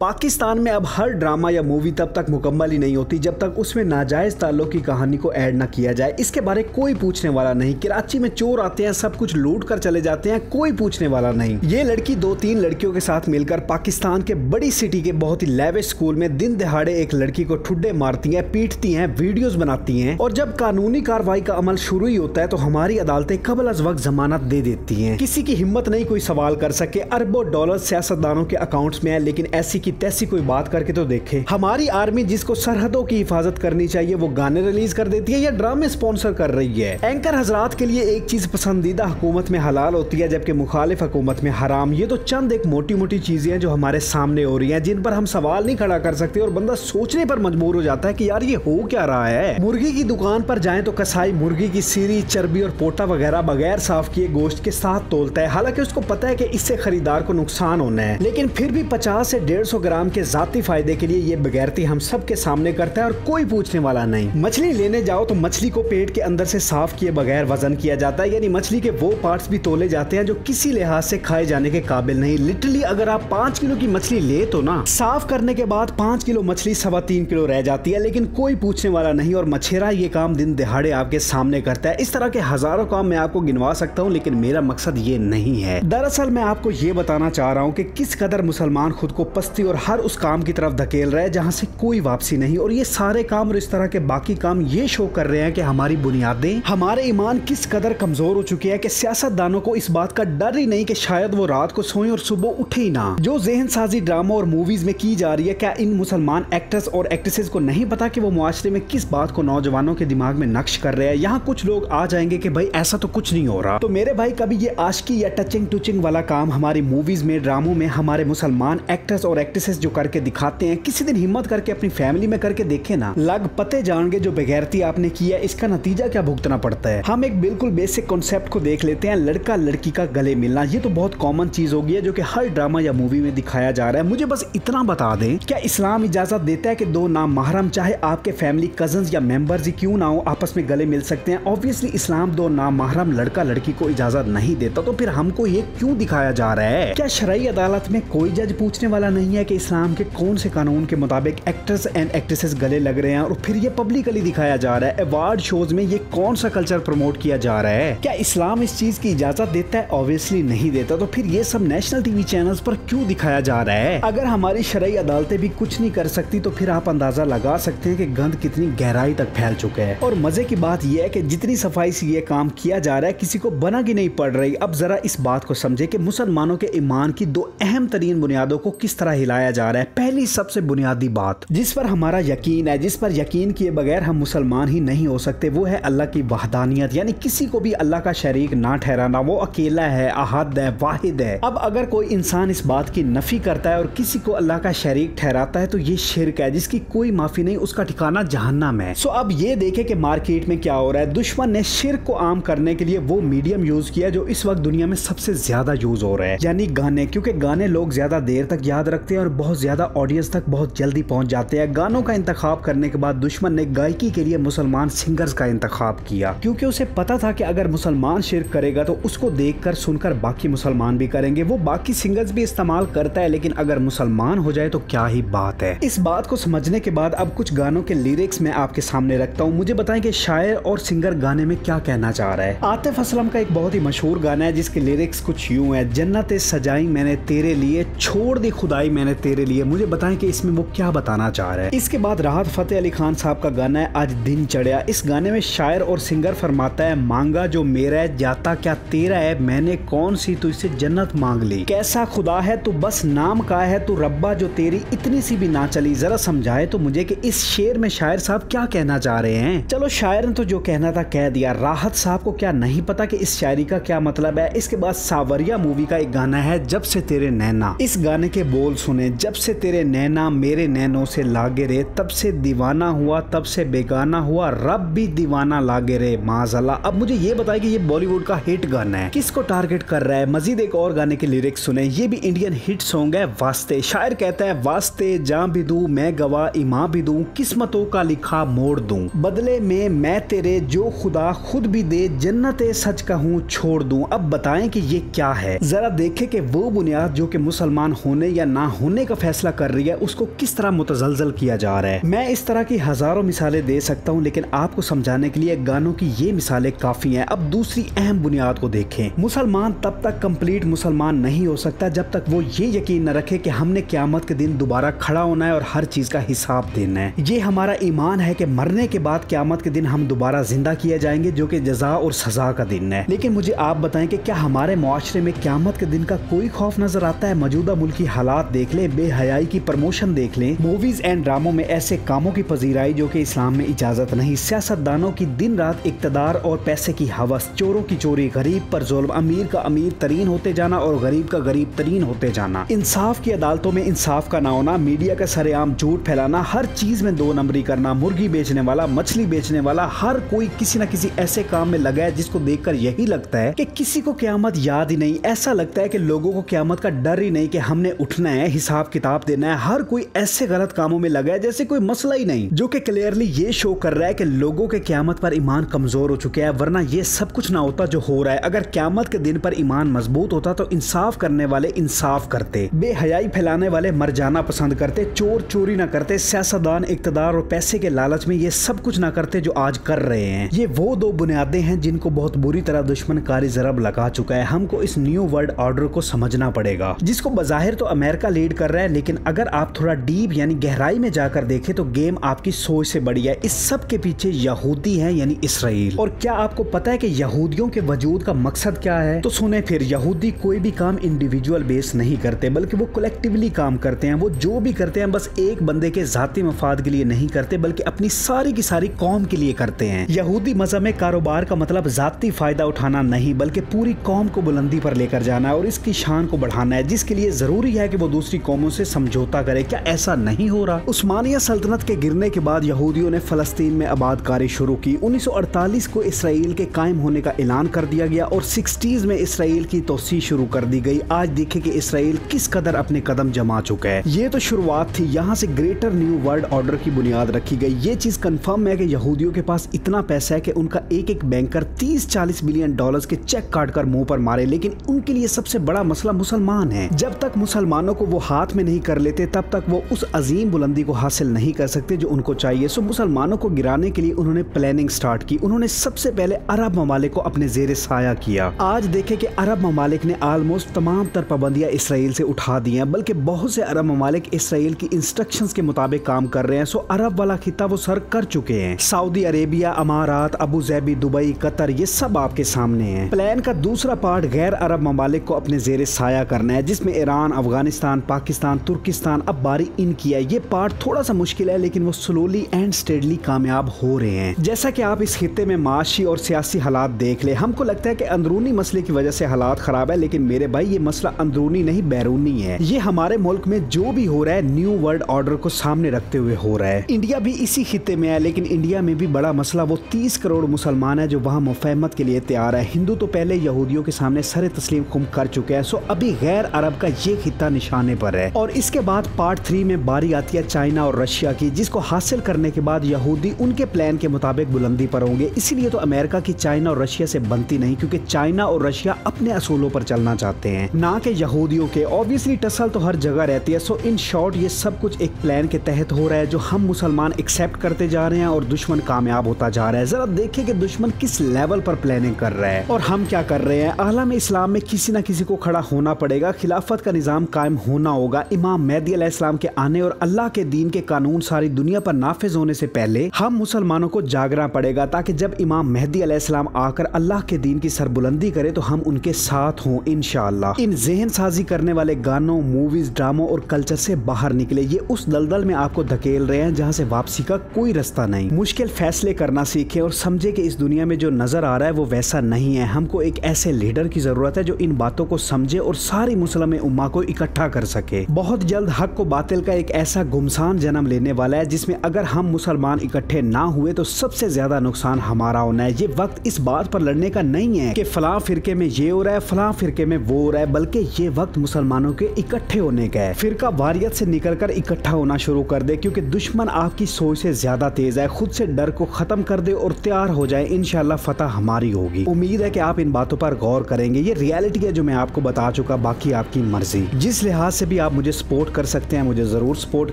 पाकिस्तान में अब हर ड्रामा या मूवी तब तक मुकम्मल ही नहीं होती जब तक उसमें नाजायज ताल्लुक की कहानी को ऐड ना किया जाए। इसके बारे कोई पूछने वाला नहीं। कराची में चोर आते हैं, सब कुछ लूट कर चले जाते हैं, कोई पूछने वाला नहीं। ये लड़की 2-3 लड़कियों के साथ मिलकर पाकिस्तान के बड़ी सिटी के बहुत ही लेविश स्कूल में दिन दिहाड़े एक लड़की को ठुड्डे मारती है, पीटती है, वीडियोस बनाती है, और जब कानूनी कार्रवाई का अमल शुरू ही होता है तो हमारी अदालतें कबल अज वक्त जमानत दे देती हैं। किसी की हिम्मत नहीं कोई सवाल कर सके। अरबों डॉलर सियासतदानों के अकाउंट्स में है, लेकिन ऐसी की तैसी कोई बात करके तो देखे। हमारी आर्मी जिसको सरहदों की हिफाजत करनी चाहिए वो गाने रिलीज कर देती है या ड्रामे स्पॉन्सर कर रही है। एंकर हजरात के लिए एक चीज पसंदीदा हुकूमत में हलाल होती है जबकि मुखालिफ हुकूमत में हराम। ये तो चंद एक मोटी मोटी चीजें हैं जो हमारे सामने हो रही हैं, जिन पर हम सवाल नहीं खड़ा कर सकते और बंदा सोचने पर मजबूर हो जाता है कि यार ये हो क्या रहा है। मुर्गी की दुकान पर जाएं तो कसाई मुर्गी की सीरी, चर्बी और पोटा वगैरह बगैर साफ किए गोश्त के साथ तोलता है, हालांकि उसको पता है कि इससे खरीदार को नुकसान होना है, लेकिन फिर भी 50 से 150 ग्राम के जाती फायदे के लिए ये बगैरती हम सब के सामने करता है और कोई पूछने वाला नहीं। मछली लेने जाओ तो मछली को पेट के अंदर से साफ किए बगैर वजन किया जाता है, यानी मछली के वो पार्ट्स भी तोले जाते हैं जो किसी लिहाज से खाए जाने के काबिल नहीं। लिटरली अगर आप 5 किलो की मछली ले तो ना, साफ करने के बाद 5 किलो मछली 3.25 किलो रह जाती है, लेकिन कोई पूछने वाला नहीं और मछेरा ये काम दिन दिहाड़े आपके सामने करता है। इस तरह के हजारों काम मैं आपको गिनवा सकता हूँ, लेकिन मेरा मकसद ये नहीं है। दरअसल मैं आपको ये बताना चाह रहा हूँ कि किस कदर मुसलमान खुद को पस्ती और हर उस काम की तरफ धकेल रहा है जहाँ से कोई वापसी नहीं, और ये सारे काम और इस तरह के बाकी काम ये शो कर रहे हैं कि हमारी बुनियादें, हमारे ईमान किस कदर कमजोर हो चुके हैं कि सियासतदानों को इस बात का डर ही नहीं कि शायद वो रात को सोएं और सुबह उठे ही ना। जो जहन साजी ड्रामा और मूवीज में की जा रही है, क्या इन मुसलमान एक्टर्स और एक्ट्रेसेस को नहीं पता कि वो मुआशरे में किस बात को नौजवानों के दिमाग में नक्श कर रहे हैं। यहाँ कुछ लोग आ जाएंगे कि भाई ऐसा तो कुछ नहीं हो रहा, तो मेरे भाई कभी ये आशिकी या टचिंग टूचिंग वाला काम हमारी मूवीज में, ड्रामों में हमारे मुसलमान एक्टर्स और एक्ट्रेसेस जो करके दिखाते हैं, किसी दिन हिम्मत करके अपनी फैमिली में करके देखे ना, लग पते जाएंगे जो बेगैरती आपने की है इसका नतीजा क्या भुगतना पड़ता है। हम एक बिल्कुल बेसिक कॉन्सेप्ट को देख लेते हैं, लड़का लड़की का गले मिलना। ये तो बहुत कॉमन चीज हो गई है जो कि हर ड्रामा या मूवी में दिखाया जा रहा है। मुझे बस इतना बता दें, क्या इस्लाम इजाजत देता है कि दो नाम महरम, चाहे आपके फैमिली कजन्स या मेंबर्स ही क्यों ना हो, आपस में गले मिल सकते हैं? ऑब्वियसली इस्लाम दो नाम महरम लड़का लड़की को इजाजत नहीं देता, तो फिर हमको ये क्यों दिखाया जा रहा है? क्या शरई अदालत में कोई जज पूछने वाला नहीं है कि इस्लाम के कौन से कानून के मुताबिक एक्टर्स एंड एक्ट्रेसेस गले लग रहे हैं, और फिर ये पब्लिकली दिखाया जा रहा है? अवार्ड शोज में ये कौन सा कल्चर प्रमोट किया जा रहा है? क्या इस्लाम इस चीज की इजाजत देता है? ऑब्वियसली नहीं देता, तो फिर ये सब नेशनल टीवी चैनल्स पर क्यों दिखाया जा रहा है? अगर हमारी शरई अदालतें भी कुछ नहीं कर सकती तो फिर आप अंदाजा लगा सकते हैं कि गंद कितनी गहराई तक फैल चुका है। और मजे की बात यह है कि जितनी सफाई से ये काम किया जा रहा है किसी को बना की नहीं पड़ रही। अब जरा इस बात को समझे कि मुसलमानों के ईमान की 2 अहम तरीन बुनियादों को किस तरह हिलाया जा रहा है। पहली सबसे बुनियादी बात जिस पर हमारा यकीन है, जिस पर यकीन किए बगैर हम मुसलमान ही नहीं हो सकते, वो है अल्लाह की वहदानियत, यानी किसी को भी अल्लाह का शरीक ना ठहराना। वो अकेला है, अहद है, वाहिद है। अब अगर कोई इंसान इस बात की नफी करता है और किसी को अल्लाह का शरीक ठहराता है तो ये शिर्क है जिसकी कोई माफी नहीं, उसका ठिकाना जहन्नम है। सो अब ये देखे कि मार्केट में क्या हो रहा है। दुश्मन ने शिर्क को आम करने के लिए वो मीडियम यूज किया जो इस वक्त दुनिया में सबसे ज्यादा यूज हो रहा है, यानी गाने। क्योंकि गाने लोग ज्यादा देर तक याद रखते हैं और बहुत ज्यादा ऑडियंस तक बहुत जल्दी पहुंच जाते हैं। गानों का इंतखाब करने के बाद दुश्मन ने गायकी के लिए मुसलमान सिंगर्स का इंतखाब किया, क्योंकि उसे पता था कि अगर मुसलमान शिर्क करेगा तो उसको देखकर सुनकर बाकी मुसलमान भी करेंगे। वो बाकी सिंगर्स भी इस्तेमाल करता है, लेकिन अगर मुसलमान हो जाए तो क्या ही बात है। इस बात को समझने के बाद अब कुछ गानों के लिरिक्स मैं आपके सामने रखता हूँ। मुझे बताएं कि शायर और सिंगर गाने में क्या कहना चाह रहा है। आतिफ असलम का एक बहुत ही मशहूर गाना है जिसके लिरिक्स कुछ यूं है, जन्नतें सजाई मैंने तेरे लिए, छोड़ दी खुदाई मैंने तेरे लिए। मुझे बताएं कि इसमें वो क्या बताना चाह रहा है। इसके बाद राहत फतेह अली खान साहब का गाना है आज दिन चढ़िया। इस गाने में शायर और सिंगर फरमाता है, मांगा जो मेरा है जाता क्या तेरा है, मैंने कौन सी तुझसे जन्नत मांग ली, कैसा खुदा है तू बस नाम का है, तू रब्बा जो तेरी इतनी सी भी ना चली। जरा समझाए तो मुझे कि इस शेर में शायर साहब क्या कहना चाह रहे हैं। चलो शायर ने तो जो कहना था कह दिया, राहत साहब को क्या नहीं पता कि इस शायरी का क्या मतलब है। इसके बाद सावरिया मूवी का एक गाना है जब से तेरे नैना। इस गाने के बोल सुने, जब से तेरे नैना मेरे नैनों से लागे रे, तब से दीवाना हुआ तब से बेगाना हुआ, रब भी दीवाना लागे रे माज़अल्लाह। अब मुझे ये बताइए कि ये बॉलीवुड का हिट गाना है, किसको टारगेट कर रहा है? मजीद एक और गाने के लिरिक्स सुने, ये भी इंडियन हिट सॉन्ग है, वास्ते। शायर कहता है, वास्ते जां भी दूं मैं गवाह ईमां भी दूं, किस्मतों का लिखा मोड़ दूं, बदले में मैं तेरे जो खुदा खुद भी दे, जन्नते सच कहूं छोड़ दूं। अब बताएं कि ये क्या है। जरा देखें कि वो बुनियाद जो कि मुसलमान होने या ना होने होने का फैसला कर रही है उसको किस तरह मुतजलजल किया जा रहा है। मैं इस तरह की हजारों मिसालें दे सकता हूँ, लेकिन आपको समझाने के लिए गानों की ये मिसालें काफी हैं। अब दूसरी अहम बुनियाद को देखें। मुसलमान तब तक कंप्लीट मुसलमान नहीं हो सकता जब तक वो ये यकीन न रखे कि हमने क़यामत के दिन दोबारा खड़ा होना है और हर चीज का हिसाब देना है। ये हमारा ईमान है कि मरने के बाद क़यामत के दिन हम दोबारा जिंदा किए जाएंगे, जो कि जजा और सजा का दिन है। लेकिन मुझे आप बताएं कि क्या हमारे मुआशरे में क़यामत के दिन का कोई खौफ नजर आता है? मौजूदा मुल्की हालात देख लें, बेहयाई की प्रमोशन देख लें, मूवीज एंड ड्रामों में ऐसे कामों की पजीराई जो कि इस्लाम में इजाजत नहीं, सियासतदानों की दिन रात इक्तदार और पैसे की हवस, चोरों की चोरी, गरीब पर जुल्म, अमीर का अमीर तरीन होते जाना और गरीब का गरीब तरीन होते जाना, इंसाफ की अदालतों में इंसाफ का ना होना, मीडिया का सरेआम झूठ फैलाना, हर चीज में दो नंबरी करना, मुर्गी बेचने वाला, मछली बेचने वाला, हर कोई किसी न किसी ऐसे काम में लगा है जिसको देखकर यही लगता है कि किसी को क़यामत याद ही नहीं। ऐसा लगता है कि लोगों को क़यामत का डर ही नहीं कि हमने उठना है, हिसाब किताब देना है। हर कोई ऐसे गलत कामों में लगा है जैसे कोई मसला ही नहीं, जो कि क्लियरली ये शो कर रहा है कि लोगों के क़यामत पर ईमान कमजोर हो चुके हैं। वरना ये सब कुछ ना होता जो हो रहा है। अगर क़यामत के दिन पर ईमान मजबूत होता तो इंसाफ करने वाले इंसाफ करते, बेहयाई फैलाने वाले मर जाना पसंद करते, चोर चोरी ना करते, सियासतदान इक्तदार और पैसे के लालच में ये सब कुछ ना करते जो आज कर रहे हैं। ये वो दो बुनियादें हैं जिनको बहुत बुरी तरह दुश्मन कारी जरब लगा चुका है। हमको इस न्यू वर्ल्ड ऑर्डर को समझना पड़ेगा, जिसको बजाहिर तो अमेरिका लीड कर रहा है, लेकिन अगर आप थोड़ा डीप यानी गहराई में जाकर देखें तो गेम आपकी सोच से बड़ी है। इस सब के पीछे यहूदी हैं यानी इसराइल। और क्या आपको पता है कि यहूदियों के वजूद का मकसद क्या है? तो सुने फिर, यहूदी कोई भी काम इंडिविजुअल बेस नहीं करते, बल्कि वो कलेक्टिवली काम करते हैं। वो जो भी करते हैं बस एक बंदे के जाती मफाद के लिए नहीं करते, बल्कि अपनी सारी की सारी कौम के लिए करते हैं। यहूदी मजहब में कारोबार का मतलब जाती फायदा उठाना नहीं, बल्कि पूरी कौम को बुलंदी पर लेकर जाना है और इसकी शान को बढ़ाना है, जिसके लिए जरूरी है कि वो दूसरी कौमों से समझौता करे। क्या ऐसा नहीं हो रहा? उस्मानिया सल्तनत के गिरने के बाद यहूदियों ने फलस्तीन में आबादकारी शुरू की। 1948 को इसराइल के कायम होने का ऐलान कर दिया गया और 60s में इसराइल की तोसी शुरू कर दी गई। आज देखें कि इसराइल किस कदर अपने कदम जमा चुका है। ये तो शुरुआत थी, यहाँ से ग्रेटर न्यू वर्ल्ड ऑर्डर की बुनियाद रखी गई। ये चीज कंफर्म है कि यहूदियों के पास इतना पैसा है कि उनका एक एक बैंकर 30-40 बिलियन डॉलर्स के चेक काट कर मुंह पर मारे, लेकिन उनके लिए सबसे बड़ा मसला मुसलमान है। जब तक मुसलमानों को वो हाथ में नहीं कर लेते तब तक वो उस अजीम बुलंदी को हासिल नहीं कर सकते जो उनको चाहिए। सो मुसलमानों को गिराने के लिए उन्होंने प्लानिंग स्टार्ट की। उन्होंने सबसे पहले अरब ममालिक को अपने जेर साया किया। आज देखें कि अरब ममालिक ने ऑलमोस्ट तमाम तर पाबंदियां इसराइल से उठा दी हैं, बल्कि बहुत से अरब ममालिक इसराइल की इंस्ट्रक्शंस के मुताबिक काम कर रहे हैं। सो अरब वाला खिता वो सर कर चुके हैं। सऊदी अरेबिया, अमारात, अबू धाबी, दुबई, कतर, ये सब आपके सामने है। प्लान का दूसरा पार्ट गैर अरब ममालिक को अपने जेर साया करना है, जिसमें ईरान, अफगानिस्तान, पाकिस्तान, तुर्किस्तान अब बारी इनकी है। ये पार्ट थोड़ा सा मुश्किल है, लेकिन वो स्लोली एंड स्टेडली कामयाब हो रहे हैं। जैसा कि आप इस खित्ते में माशी और सियासी हालात देख ले, हमको लगता है कि अंदरूनी मसले की वजह से हालात खराब है, लेकिन मेरे भाई ये मसला अंदरूनी नहीं बैरूनी है। ये हमारे मुल्क में जो भी हो रहा है न्यू वर्ल्ड ऑर्डर को सामने रखते हुए हो रहा है। इंडिया भी इसी खित्ते में है, लेकिन इंडिया में भी बड़ा मसला वो 30 करोड़ मुसलमान है जो वहाँ मुफाहमत के लिए तैयार है। हिंदू तो पहले यहूदियों के सामने सरे तस्लीम खुम कर चुके हैं। सो अभी गैर अरब का ये खित्ता निशाने पर है। और इसके बाद पार्ट 3 में बारी आती है चाइना और रशिया की, जिसको हासिल करने के बाद यहूदी उनके प्लान के मुताबिक बुलंदी पर होंगे। इसीलिए तो अमेरिका की चाइना और रशिया से बनती नहीं, क्योंकि चाइना और रशिया अपने असूलों पर चलना चाहते हैं, ना कि यहूदियों के। ऑब्वियसली टसल तो हर जगह रहती है। सो इन शॉर्ट ये सब कुछ एक प्लान के तहत हो रहा है, जो हम मुसलमान एक्सेप्ट करते जा रहे हैं और दुश्मन कामयाब होता जा रहा है। जरा देखिए कि दुश्मन किस लेवल पर प्लानिंग कर रहा है और हम क्या कर रहे हैं। आलम इस्लाम में किसी न किसी को खड़ा होना पड़ेगा, खिलाफत का निजाम कायम होना होगा। इमाम मेहदी अलैहिस्सलाम के आने और अल्लाह के दीन के कानून सारी दुनिया पर नाफिज होने से पहले हम मुसलमानों को जागना पड़ेगा, ताकि जब इमाम मेहदी अलैहिस्सलाम आकर अल्लाह के दीन की सरबुलंदी करे तो हम उनके साथ हों इंशाअल्लाह। इन जहन साजी करने वाले गानों, मूवीज, ड्रामों और कल्चर से बाहर निकले। ये उस दलदल में आपको धकेल रहे हैं जहाँ से वापसी का कोई रास्ता नहीं। मुश्किल फैसले करना सीखे और समझे कि इस दुनिया में जो नजर आ रहा है वो वैसा नहीं है। हमको एक ऐसे लीडर की जरूरत है जो इन बातों को समझे और सारी मुसलमान उम्मा को इकट्ठा कर सके। बहुत जल्द हक को बातिल का एक ऐसा गुमसान जन्म लेने वाला है, जिसमें अगर हम मुसलमान इकट्ठे ना हुए तो सबसे ज्यादा नुकसान हमारा होना है। ये वक्त इस बात पर लड़ने का नहीं है कि फलां फिरके में ये हो रहा है, फलां फिरके में वो हो रहा है, बल्कि ये वक्त मुसलमानों के इकट्ठे होने का है। फिरका वारियत से निकलकर इकट्ठा होना शुरू कर दे, क्योंकि दुश्मन आपकी सोच से ज्यादा तेज है। खुद से डर को खत्म कर दे और तैयार हो जाए। इंशाल्लाह फतह हमारी होगी। उम्मीद है कि आप इन बातों पर गौर करेंगे। ये रियलिटी है जो मैं आपको बता चुका, बाकी आपकी मर्जी। जिस लिहाज से भी भी आप मुझे सपोर्ट कर सकते हैं, मुझे ज़रूर सपोर्ट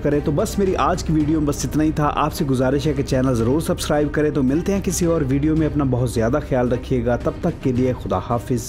करें। तो बस मेरी आज की वीडियो में बस इतना ही था। आपसे गुजारिश है कि चैनल ज़रूर सब्सक्राइब करें। तो मिलते हैं किसी और वीडियो में। अपना बहुत ज़्यादा ख्याल रखिएगा। तब तक के लिए खुदा हाफिज़।